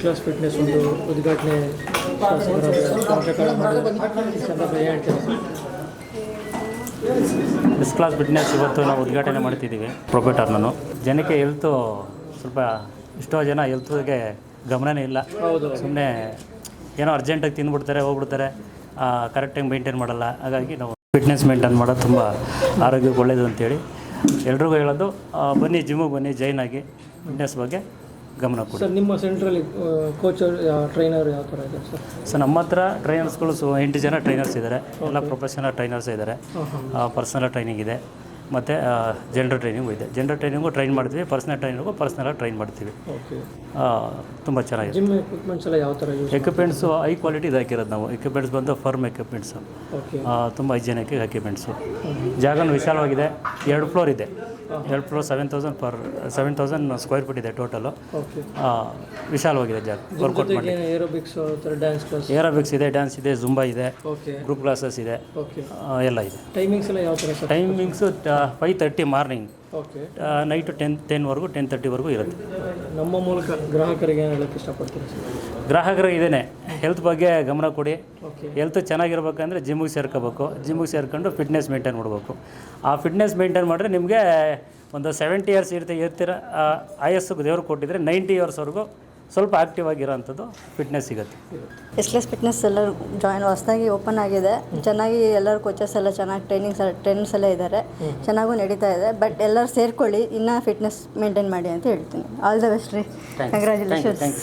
Class fitness ಒಂದು ಉದ್ಘಾಟನೆ S class fitness ಇವತ್ತು ನಾವು ಉದ್ಘಾಟನೆ ಮಾಡ್ತಿದ್ದೀವಿ. ಪ್ರೊಪರೇಟರ್ ನಾನು. ಜನಕ್ಕೆ ಹೆಲ್ತು ಸ್ವಲ್ಪ ಎಷ್ಟೋ ಜನ ಹೆಲ್ತ್ಗೆ ಗಮನನೇ ಇಲ್ಲ. ಸುಮ್ಮನೆ ಏನೋ ಅರ್ಜೆಂಟಾಗಿ ತಿಂದುಬಿಡ್ತಾರೆ, ಹೋಗ್ಬಿಡ್ತಾರೆ, ಕರೆಕ್ಟಾಗಿ ಮೇಂಟೈನ್ ಮಾಡಲ್ಲ. ಹಾಗಾಗಿ ನಾವು ಫಿಟ್ನೆಸ್ ಮೇಂಟೈನ್ ಮಾಡೋದು ತುಂಬ ಆರೋಗ್ಯಕ್ಕೆ ಒಳ್ಳೆಯದು ಅಂತೇಳಿ ಎಲ್ರಿಗೂ ಹೇಳೋದು, ಬನ್ನಿ ಜಿಮ್ಮಿಗೆ ಬನ್ನಿ, ಜಾಯ್ನ್ ಆಗಿ ಫಿಟ್ನೆಸ್ ಬಗ್ಗೆ ಗಮನ ಕೊಡಿ. ಸರ್, ನಿಮ್ಮ ಸೆಂಟ್ರಲ್ಲಿ ಕೋಚರ್ ಟ್ರೈನರ್ ಯಾವ ಥರ ಇದೆ ಸರ್? ಸರ್, ನಮ್ಮ ಹತ್ರ ಟ್ರೈನರ್ಸ್ಗಳು 8 ಜನ ಟ್ರೈನರ್ಸ್ ಇದ್ದಾರೆ. ಎಲ್ಲ ಪ್ರೊಫೆಷನಲ್ ಟ್ರೈನರ್ಸ್ ಇದ್ದಾರೆ. ಪರ್ಸನಲ್ ಟ್ರೈನಿಂಗ್ ಇದೆ ಮತ್ತು ಜೆಂಡರ್ ಟ್ರೈನಿಂಗು ಇದೆ. ಜೆಂಡರ್ ಟ್ರೈನಿಂಗು ಟ್ರೈನ್ ಮಾಡ್ತೀವಿ, ಪರ್ಸನಲ್ ಟ್ರೈನಿಂಗು ಪರ್ಸನಲಾಗಿ ಟ್ರೈನ್ ಮಾಡ್ತೀವಿ. ತುಂಬ ಚೆನ್ನಾಗಿದೆ. ಜಿಮ್ ಎಕ್ವಿಪ್ಮೆಂಟ್ಸ್ ಎಲ್ಲ ಯಾವ ಥರ ಯೂಸ್? ಎಕ್ವಿಪ್ಮೆಂಟ್ಸು ಹೈ ಕ್ವಾಲಿಟಿ ಹಾಕಿರೋದು ನಾವು. ಎಕ್ವಿಪ್ಮೆಂಟ್ಸ್ ಬಂದು ಫರ್ಮ್ ಎಕ್ವಿಪ್ಮೆಂಟ್ಸು, ತುಂಬ ಹೈಜೆನಿಕ್ ಎಕ್ವಿಪ್ಮೆಂಟ್ಸು. ಜಾಗನೂ ವಿಶಾಲವಾಗಿದೆ. 2 ಫ್ಲೋರ್ ಇದೆ. 2 ಫ್ಲೋರ್ 7,000 ಸ್ಕ್ವೇರ್ ಫೀಟ್ ಇದೆ ಟೋಟಲು. ವಿಶಾಲವಾಗಿದೆ ಜಾಗ. ವರ್ಕೌಟ್ ಮಾಡಿ ಏರೋಬಿಕ್ಸ್ ಇದೆ, ಡ್ಯಾನ್ಸ್ ಇದೆ, ಜುಂಬಾ ಇದೆ, ಗ್ರೂಪ್ ಕ್ಲಾಸಸ್ ಇದೆ, ಎಲ್ಲ ಇದೆ. ಟೈಮಿಂಗ್ಸ್ ಎಲ್ಲ ಯಾವ ಥರ ಸರ್? ಟೈಮಿಂಗ್ಸು 5:30 ಮಾರ್ನಿಂಗ್, ನೈಟು 10ವರೆಗೂ 10:30ವರೆಗೂ ಇರುತ್ತೆ. ನಮ್ಮ ಮೂಲಕ ಗ್ರಾಹಕರಿಗೆ ಏನು ಹೇಳೋಕ್ಕೆ ಇಷ್ಟಪಡ್ತೀನಿ ಸರ್? ಗ್ರಾಹಕರು ಇದೇನೆ, ಹೆಲ್ತ್ ಬಗ್ಗೆ ಗಮನ ಕೊಡಿ. ಹೆಲ್ತ್ ಚೆನ್ನಾಗಿರ್ಬೇಕಂದ್ರೆ ಜಿಮ್ಮಿಗೆ ಸೇರ್ಕೋಬೇಕು. ಜಿಮ್ಮಿಗೆ ಸೇರ್ಕೊಂಡು ಫಿಟ್ನೆಸ್ ಮೇಂಟೈನ್ ಮಾಡಬೇಕು. ಆ ಫಿಟ್ನೆಸ್ ಮೇಂಟೈನ್ ಮಾಡಿದ್ರೆ ನಿಮಗೆ ಒಂದು 70 ಇಯರ್ಸ್ ಇರ್ತೀರ. ಆಯಸ್ಸು ದೇವರು ಕೊಟ್ಟಿದ್ರೆ 90 ಇಯರ್ಸ್ವರೆಗೂ ಸ್ವಲ್ಪ ಆ್ಯಕ್ಟಿವ್ ಆಗಿರೋವಂಥದ್ದು ಫಿಟ್ನೆಸ್ ಸಿಗುತ್ತೆ. ಎಸ್ ಕ್ಲಾಸ್ ಫಿಟ್ನೆಸ್ ಎಲ್ಲ ಹೊಸದಾಗಿ ಓಪನ್ ಆಗಿದೆ. ಚೆನ್ನಾಗಿ ಎಲ್ಲರೂ ಕೋಚಸ್ ಎಲ್ಲ ಚೆನ್ನಾಗಿ ಟ್ರೈನರ್ಸ್ ಎಲ್ಲ ಇದ್ದಾರೆ. ಚೆನ್ನಾಗೂ ನಡೀತಾ ಇದೆ. ಬಟ್ ಎಲ್ಲರೂ ಸೇರ್ಕೊಳ್ಳಿ, ಇನ್ನೂ ಫಿಟ್ನೆಸ್ ಮೇಂಟೈನ್ ಮಾಡಿ ಅಂತ ಹೇಳ್ತೀನಿ. ಆಲ್ ದ ಬೆಸ್ಟ್ ರೀ. ಕಂಗ್ರ್ಯಾಚುಲೇಷನ್ಸ್.